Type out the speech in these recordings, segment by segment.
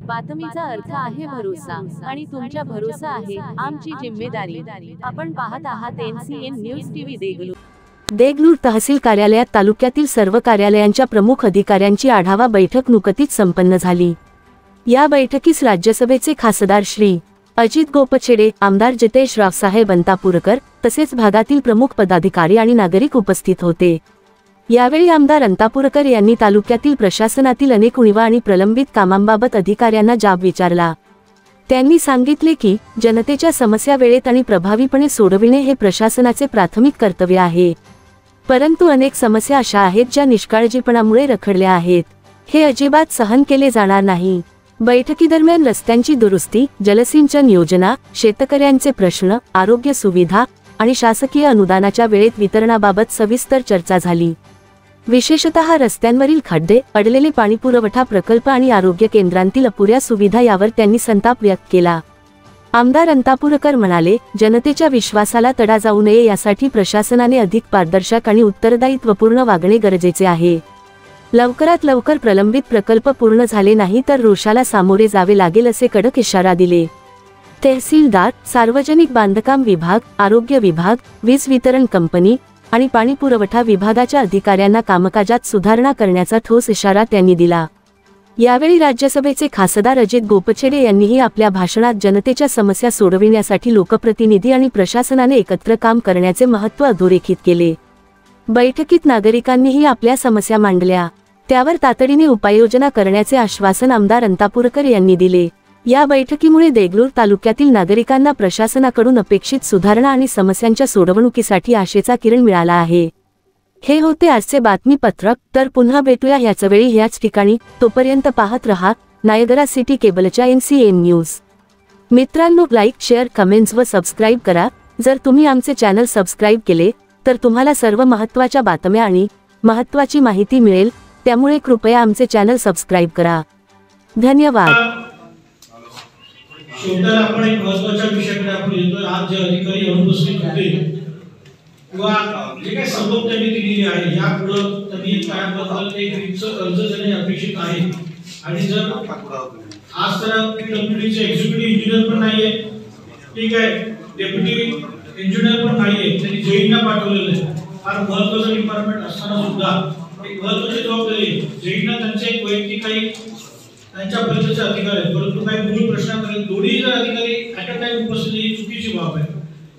बातमीचा अर्थ आहे भरोसा आणि तुमच्या भरोसा आहे आमची जिम्मेदारी। आपण पाहत आहात NCN news TV Deglur. Deglur तहसील कार्यालयात तालुक्यातील सर्व कार्यालयांच्या प्रमुख अधिकाऱ्यांची आढावा बैठक नुकतीच संपन्न झाली। या बैठकीस राज्यसभेचे खासदार श्री अजित गोपछेडे, आमदार जितेश रावसाहेब अंतापूरकर तसेच भागातील प्रमुख पदाधिकारी आणि नागरिक उपस्थित होते। यावेळी आमदार अंतापूरकर यांनी तालुक्यातील प्रशासनातील अनेक उणीवा आणि प्रलंबित कामांबाबत अधिकाऱ्यांना जाब विचारला। त्यांनी सांगितले की जनतेच्या समस्या वेळेत आणि प्रभावीपणे सोडविणे हे प्रशासनाचे प्राथमिक कर्तव्य आहे, परंतु अनेक समस्या अशा आहेत ज्या निष्काळजीपणामुळे रखडल्या आहेत। हे अजिबात सहन केले जाणार नाही। बैठकीदरम्यान रस्त्यांची दुरुस्ती, जलसिंचन योजना, शेतकऱ्यांचे प्रश्न, आरोग्य सुविधा आणि शासकीय अनुदानाच्या वेळेत वितरणाबाबत सविस्तर चर्चा झाली। विशेषतः रस्त्यांवरील खड्डे, अडलेले पाणीपुरवठा प्रकल्प आणि आरोग्य केंद्रांतील अपुऱ्या सुविधा यावर त्यांनी संताप व्यक्त केला। आमदार अंतापूरकर म्हणाले, जनतेच्या विश्वासाला तडा जाऊ नये यासाठी प्रशासनाने अधिक पारदर्शक आणि उत्तरदायित्वपूर्ण वागणे गरजेचे आहे। लवकरात लवकर प्रलंबित प्रकल्प पूर्ण झाले नाही तर रोषाला सामोरे जावे लागेल असे कडक इशारा दिले। तहसीलदार, सार्वजनिक बांधकाम विभाग, आरोग्य विभाग, वीज वितरण कंपनी आणि पाणीपुरवठा विभागाच्या अधिकाऱ्यांना कामकाजात सुधारणा करण्याचा ठोस इशारा त्यांनी दिला। यावेळी राज्यसभेचे खासदार अजित गोपछेडे यांनीही आपल्या भाषणात जनतेच्या समस्या सोडविण्यासाठी लोकप्रतिनिधी आणि प्रशासनाने एकत्र काम करण्याचे महत्त्व अधोरेखित केले। बैठकीत नागरिकांनीही आपल्या समस्या मांडल्या, त्यावर तातडीने उपाययोजना करण्याचे आश्वासन आमदार अंतापूरकर यांनी दिले। या बैठकीमुळे देगलूर तालुक्यातील नागरिकांना प्रशासनाकडून अपेक्षित सुधारणा आणि समस्यांच्या सोडवणुकीसाठी आशेचा किरण मिळाला आहे। हे होते आजचे बातमीपत्रक, तर पुन्हा भेटूया ह्याच वेळी ह्याच ठिकाणी। तोपर्यंत पाहत रहा नायगरा सिटी केबलच्या NCN न्यूज। मित्रांनो, लाईक, शेअर, कमेंट्स व सबस्क्राईब करा। जर तुम्ही आमचे चॅनल सबस्क्राईब केले तर तुम्हाला सर्व महत्त्वाच्या बातम्या आणि महत्त्वाची माहिती मिळेल, त्यामुळे कृपया आमचे चॅनल सबस्क्राईब करा। धन्यवाद। शेवटला आपण एक महत्त्वाच्या विषयाकडे आपण येतोय। आज जे अधिकारी अनुपस्थित होते किंवा जे काही सबब त्यांनी दिलेली आहे, यापुढे त्यांनी कायमबद्दल एक रितसर अर्ज देणे अपेक्षित आहे। आणि जर आज तर PWDचे एक्झिक्युटिव्ह इंजिनियर पण नाहीये, ठीक आहे, डेप्युटी इंजिनियर पण नाहीये, त्यांनी जेईना पाठवलेलं आहे। फार महत्त्वाचं डिपार्टमेंट असताना सुद्धा एक महत्त्वाची जबाबदारी आहे। जेईना त्यांचे एक वैयक्तिक काही त्यांच्यापर्यंतचे अधिकारी आहेत, परंतु काही मूळ प्रश्नाकडे दोन्ही जर अधिकारी ॲट अ टाइम उपस्थित ही चुकीची बाब आहे।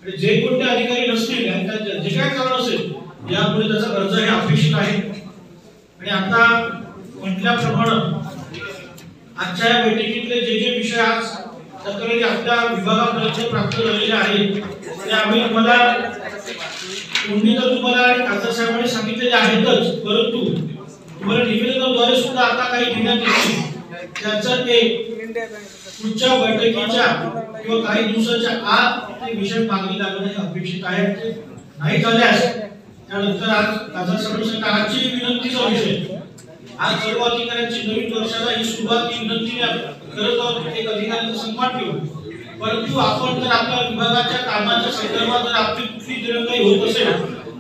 आणि जे कोणते अधिकारी नसतील आणि जे काय कारण असेल यापुढे त्याचा अर्ज हे अपेक्षित आहे। आणि आता म्हटल्याप्रमाणे आजच्या या बैठकीतले जे विषय आज तक्रारी आपल्या विभागापर्यंत प्राप्त झालेले आहेत ते आम्ही तुम्हाला खासदार साहेबांनी सांगितलेले आहेतच, परंतु तुम्हाला निवेदनाद्वारे सुद्धा आता काही देण्यात येईल। त्याचा ते पुढच्या बैठकीच्या किंवा काही दिवसाच्या आत ते विषय मागणी लागणे अपेक्षित आहे। नाही झाल्यास त्यानंतर आज खासदार साहेबांनी आजची विनंतीचा विषय, आज सर्व अधिकाऱ्यांची नवीन वर्षाला ही सुरुवात ही विनंती करत आहोत, एक अधिकाऱ्यांचा सन्मान ठेवू। परंतु आपण जर आपल्या विभागाच्या कामाच्या संदर्भात जर आपली कुठली दिरंगाई होत असेल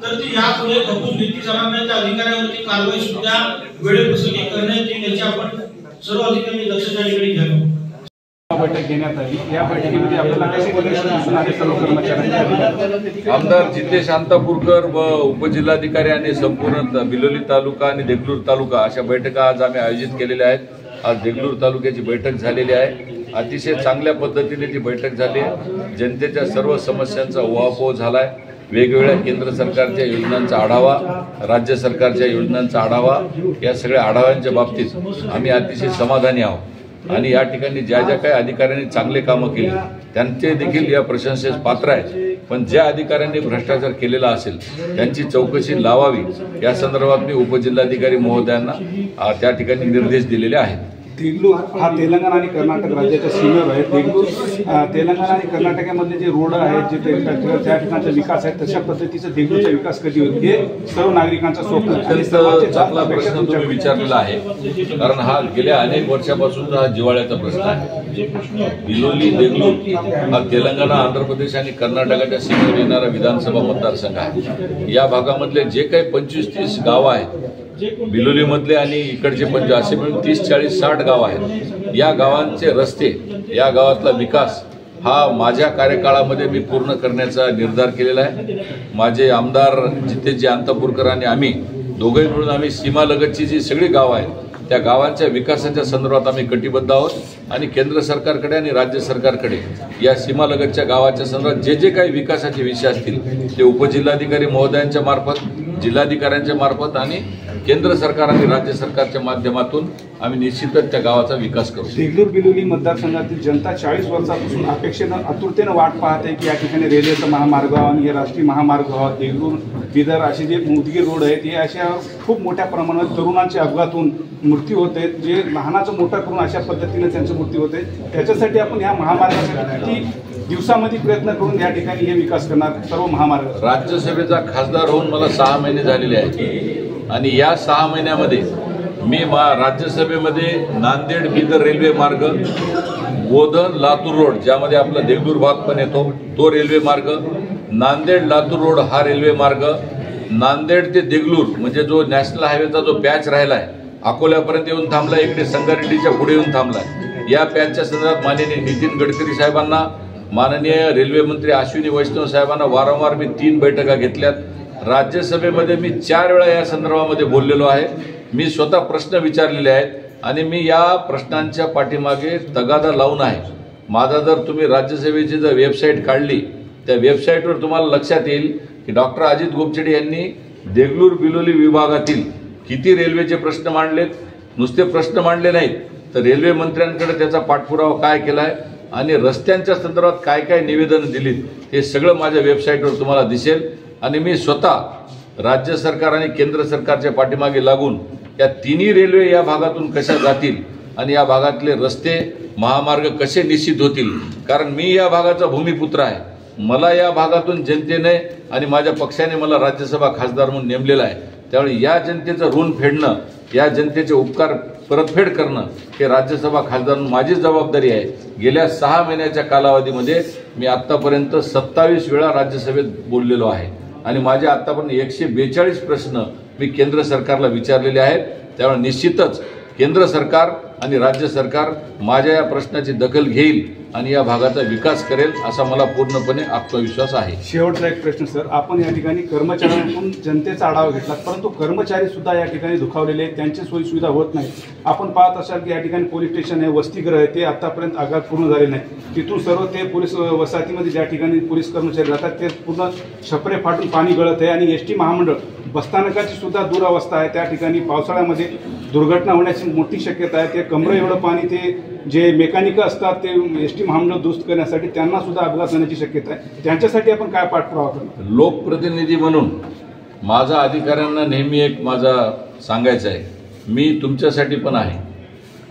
तर ती यापुढे खपून घेतली जाणार नाही। त्या अधिकाऱ्यांवरती कारवाई सुद्धा वेळेप्रसंगी करण्यात येईल, याची आपण सर्व अधिकाऱ्यांनी लक्ष द्यावे घ्यावे। बैठक घेण्यात आली। या बैठकीमध्ये आपल्याला कसे दिसून आले सर्व कर्मचाऱ्यांचे? आमदार जितेश अंतापूरकर व उपजिल्हाधिकारी आणि संपूर्ण बिलोली तालुका आणि देगलूर तालुका अशा बैठका आज आम्ही आयोजित केलेल्या आहेत। आज देगलूर तालुक्याची बैठक झालेली आहे। अतिशय चांगल्या पद्धतीने ती बैठक झाली आहे। जनतेच्या सर्व समस्यांचा उहापोह झाला आहे। वेगवेगळ्या केंद्र सरकारच्या योजनांचा आढावा, राज्य सरकारच्या योजनांचा आढावा, या सगळ्या आढाव्यांच्या बाबतीत आम्ही अतिशय समाधानी आहोत। आणि या ठिकाणी ज्या ज्या काही अधिकाऱ्यांनी चांगले कामं केली त्यांचे देखील या प्रशंसेस पात्र आहेत, पण ज्या अधिकाऱ्यांनी भ्रष्टाचार केलेला असेल त्यांची चौकशी लावावी या संदर्भात मी उपजिल्हाधिकारी महोदयांना त्या ठिकाणी निर्देश दिलेले आहेत। देगलूर हा तेलंगणा आणि कर्नाटक राज्याच्या सीमेवर आहे। देगलूर तेलंगणा आणि कर्नाटकामधले जे रोड आहेत, जे त्या ठिकाणचा विकास आहे, तशा पद्धतीचा देगलूरचा विकास कधी होईल हे सर्व नागरिकांचा स्वप्न चांगला प्रश्न तुम्ही विचारलेला आहे, कारण हा गेल्या अनेक वर्षापासूनचा हा जिव्हाळ्याचा प्रश्न आहे। बिलोली देगलूर हा तेलंगणा, आंध्र प्रदेश आणि कर्नाटकाच्या सीमेवर येणारा विधानसभा मतदारसंघ आहे। या भागामधले जे काही 25-30 गावं आहेत बिलोलीमधले आणि इकडचे पंजाब असे मिळून 30, 40, 60 गाव आहेत. या गावांचे रस्ते, या गावातला विकास हा माझ्या कार्यकाळामध्ये मी पूर्ण करण्याचा निर्धार केलेला आहे. माझे आमदार जितेजी अंतापूरकर आणि आम्ही दोघे मिळून आम्ही सीमालगतची जी सगळी गावं आहेत त्या गावांच्या विकासाच्या संदर्भात आम्ही कटिबद्ध आहोत आणि केंद्र सरकारकडे आणि राज्य सरकारकडे या सीमालगतच्या गावाच्या संदर्भात जे जे काही विकासाचे विषय असतील ते उपजिल्हाधिकारी महोदयांच्या मार्फत, जिल्हाधिकाऱ्यांच्या मार्फत आणि केंद्र सरकार आणि राज्य सरकारच्या माध्यमातून आम्ही निश्चितच त्या गावाचा विकास करू. देगलूर बिलोली मतदारसंघातील जनता 40 वर्षापासून अपेक्षेनं आतुरतेनं वाट पाहत आहे की या ठिकाणी रेल्वेचा महामार्ग आणि हे राष्ट्रीय महामार्ग व्हावा. देगलूर बिदर असे जे मुदगी रोड आहेत हे अशा खूप मोठ्या प्रमाणात तरुणांचे अपघातून मृत्यू होत आहेत, जे लहानाचं मोठं करून अशा पद्धतीने त्यांचं मृत्यू होते. त्याच्यासाठी आपण ह्या महामार्गासाठी किती दिवसामध्ये प्रयत्न करून या ठिकाणी हे विकास करणार सर्व महामार्ग. राज्यसभेचा खासदार होऊन मला 6 महिने झालेले आहेत आणि या 6 महिन्यामध्ये मी राज्यसभेमध्ये नांदेड बिदर रेल्वे मार्ग, बोधन लातूर रोड ज्यामध्ये आपला देगलूर भाग पण येतो तो रेल्वे मार्ग, नांदेड लातूर रोड हा रेल्वे मार्ग, नांदेड ते देगलूर म्हणजे जो नॅशनल हायवेचा जो पॅच राहिला आहे अकोल्यापर्यंत येऊन थांबला, इकडे संगारेड्डीच्या पुढे येऊन थांबला. या पॅचच्या संदर्भात माननीय नितीन गडकरी साहेबांना, माननीय रेल्वे मंत्री अश्विनी वैष्णव साहेबांना वारंवार मी 3 बैठका घेतल्यात. राज्यसभेमध्ये मी 4 वेळा या संदर्भामध्ये बोललेलो आहे. मी स्वतः प्रश्न विचारलेले आहेत आणि मी या प्रश्नांच्या पाठीमागे तगादा लावून आहे. माझा जर तुम्ही राज्यसभेची जर वेबसाईट काढली त्या वेबसाईटवर तुम्हाला लक्षात येईल की डॉक्टर अजित गोपछेडे यांनी देगलूर बिलोली विभागातील किती रेल्वेचे प्रश्न मांडलेत. नुसते प्रश्न मांडले नाहीत तर रेल्वे मंत्र्यांकडे त्याचा पाठपुरावा काय केला आहे आणि रस्त्यांच्या संदर्भात काय काय निवेदन दिलीत हे सगळं माझ्या वेबसाईटवर तुम्हाला दिसेल. आणि मी स्वतः राज्य सरकार आणि केंद्र सरकारच्या पाठीमागे लागून या तिन्ही रेल्वे या भागातून कशा जातील आणि या भागातले रस्ते महामार्ग कसे निश्चित होतील, कारण मी या भागाचा भूमिपुत्र आहे. मला या भागातून जनतेने आणि माझ्या पक्षाने मला राज्यसभा खासदार म्हणून नेमलेला आहे. त्यामुळे या जनतेचं ऋण फेडणं, या जनतेचे उपकार परतफेड करणं हे राज्यसभा खासदार म्हणून माझी जबाबदारी आहे. गेल्या 6 महिन्याच्या कालावधीमध्ये मी आत्तापर्यंत 27 वेळा राज्यसभेत बोललेलो आहे आणि माझे आत्तापर्यंत 142 प्रश्न मी केंद्र सरकारला विचारलेले आहेत. त्यामुळे निश्चितच केंद्र सरकार आणि राज्य सरकार माझ्या या प्रश्नाची दखल घेईल आणि या भागाचा विकास करेल असा मला पूर्णपणे आत्मविश्वास आहे. शेवटचा एक प्रश्न सर, आपण या ठिकाणी कर्मचाऱ्यांकडून जनतेचा आढावा घेतला, परंतु कर्मचारी सुद्धा या ठिकाणी दुखावलेले आहेत, त्यांची सोयी सुविधा होत नाही. आपण पाहत असाल की या ठिकाणी पोलीस स्टेशन आहे, वसतिगृह आहे, ते आतापर्यंत आगार पूर्ण झाले नाही. तिथून सर्व ते पोलीस वसाहतीमध्ये ज्या ठिकाणी पोलीस कर्मचारी राहतात ते पूर्ण छपरे फाटून पाणी गळत आहे आणि एसटी महामंडळ बसस्थानकाची सुद्धा दुरावस्था आहे. त्या ठिकाणी पावसाळ्यामध्ये दुर्घटना होण्याची मोठी शक्यता आहे. ते कमरे एवढं पाणी, ते जे मेकॅनिक असतात ते एसटी महामंडळ दुरुस्त करण्यासाठी त्यांना सुद्धा अपघात होण्याची शक्यता आहे. त्यांच्यासाठी आपण काय पाठपुरावा करतो? लोकप्रतिनिधी म्हणून माझा अधिकाऱ्यांना नेहमी एक माझा सांगायचं आहे, मी तुमच्यासाठी पण आहे.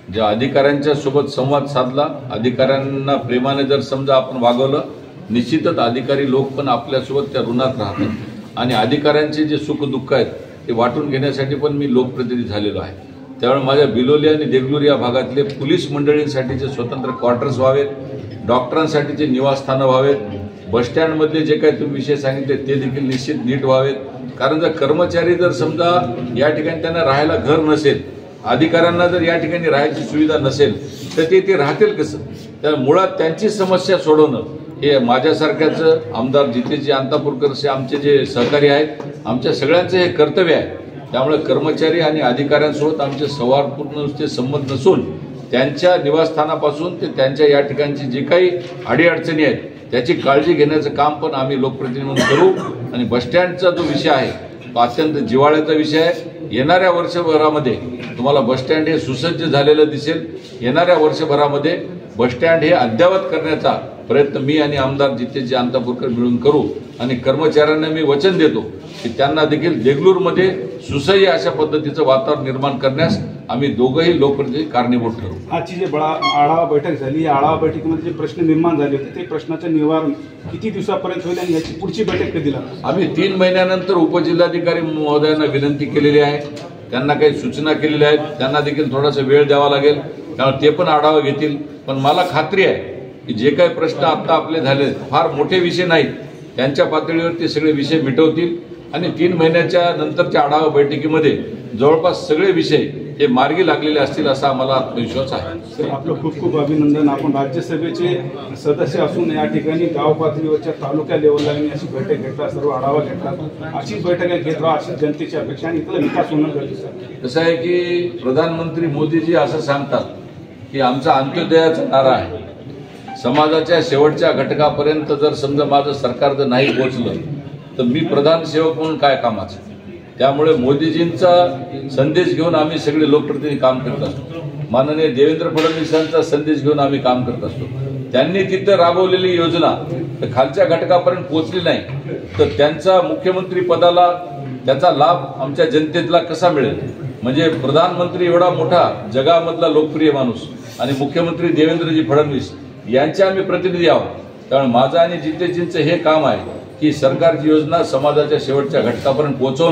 ज्या अधिकाऱ्यांच्या सोबत संवाद साधला, अधिकाऱ्यांना प्रेमाने जर समजा आपण वागवलं, निश्चितच अधिकारी लोक पण आपल्यासोबत त्या ऋणात राहतात आणि अधिकाऱ्यांचे जे सुख दुःख आहेत ते वाटून घेण्यासाठी पण मी लोकप्रतिनिधी झालेलो आहे. त्यामुळे माझ्या बिलोली आणि देगलूर या भागातले पोलीस मंडळींसाठीचे स्वतंत्र क्वार्टर्स व्हावेत, डॉक्टरांसाठीचे निवासस्थानं व्हावेत, बसस्टँडमधले जे काही तुम्ही विषय सांगितले ते देखील निश्चित नीट व्हावेत. कारण जर कर्मचारी जर समजा या ठिकाणी त्यांना राहायला घर नसेल, अधिकाऱ्यांना जर या ठिकाणी राहायची सुविधा नसेल तर ते राहतील कसं? त्या मुळात त्यांची समस्या सोडवणं हे माझ्यासारख्याचं आमदार जितेजी अंतापूरकर असे आमचे जे सहकारी आहेत, आमच्या सगळ्यांचं हे कर्तव्य आहे. त्यामुळे कर्मचारी आणि अधिकाऱ्यांसोबत आमचे सौहार्दपूर्ण नुसते संबंध नसून त्यांच्या निवासस्थानापासून ते त्यांच्या या ठिकाणची जे काही अडीअडचणी आहेत त्याची काळजी घेण्याचं काम पण आम्ही लोकप्रतिनिधी म्हणून करू. आणि बसस्टँडचा जो विषय आहे तो अत्यंत जिव्हाळ्याचा विषय आहे. येणाऱ्या वर्षभरामध्ये तुम्हाला बसस्टँड हे सुसज्ज झालेलं दिसेल. येणाऱ्या वर्षभरामध्ये बसस्टँड हे अद्ययावत करण्याचा प्रयत्न मी आणि आमदार जितेजी अंतापूरकर मिळून करू आणि कर्मचाऱ्यांना मी वचन देतो की त्यांना देखील देगलूरमध्ये सुसह्य अशा पद्धतीचं वातावरण निर्माण करण्यास आम्ही दोघंही लोकप्रतिनिधी कारणीभूत ठरू. आजची जी आढावा बैठक झाली, या आढावा बैठकीमध्ये जे प्रश्न निर्माण झाले होते ते प्रश्नाचं निवारण किती दिवसापर्यंत होईल आणि याची पुढची बैठक कधी लागेल? आम्ही 3 महिन्यानंतर उपजिल्हाधिकारी महोदयांना विनंती केलेली आहे, त्यांना काही सूचना केलेल्या आहेत, त्यांना देखील थोडासा वेळ द्यावा लागेल. त्यामुळे ते पण आढावा घेतील. पण मला खात्री आहे की जे काही प्रश्न आता आपले झाले फार मोठे विषय नाहीत, त्यांच्या पातळीवर ते सगळे विषय मिटवतील आणि 3 महिन्याच्या नंतरच्या आढावा बैठकीमध्ये जवळपास सगळे विषय हे मार्गी लागलेले असतील असा आम्हाला आत्मविश्वास आहे. सर, आपलं खूप खूप अभिनंदन. आपण राज्यसभेचे सदस्य असून या ठिकाणी गाव पातळीवरच्या तालुका लेवलला अशी बैठक घेतला, सर्व आढावा घेतला. अशीच बैठक घेत राहा अशी जनतेची अपेक्षा आणि इथला विकास होणं गरजेचं आहे. कसं आहे की प्रधानमंत्री मोदीजी असं सांगतात की आमचा अंत्योदयाचा नारा आहे. समाजाच्या शेवटच्या घटकापर्यंत जर समजा माझं सरकार जर नाही पोहोचलं तर मी प्रधान सेवक म्हणून काय कामाचं. त्यामुळे मोदीजींचा संदेश घेऊन आम्ही सगळे लोकप्रतिनिधी काम करत असतो. माननीय देवेंद्र फडणवीसांचा संदेश घेऊन आम्ही काम करत असतो. त्यांनी तिथं राबवलेली योजना खालच्या घटकापर्यंत पोहोचली नाही तर त्यांचा मुख्यमंत्री पदाला त्याचा लाभ आमच्या जनतेला कसा मिळेल. म्हणजे प्रधानमंत्री एवढा मोठा जगामधला लोकप्रिय माणूस आणि मुख्यमंत्री देवेंद्रजी फडणवीस यांचे आम्ही प्रतिनिधी आहोत. त्यामुळे माझं आणि जितेजींचं हे काम आहे की सरकारची योजना समाजाच्या शेवटच्या घटकापर्यंत पोहोचवून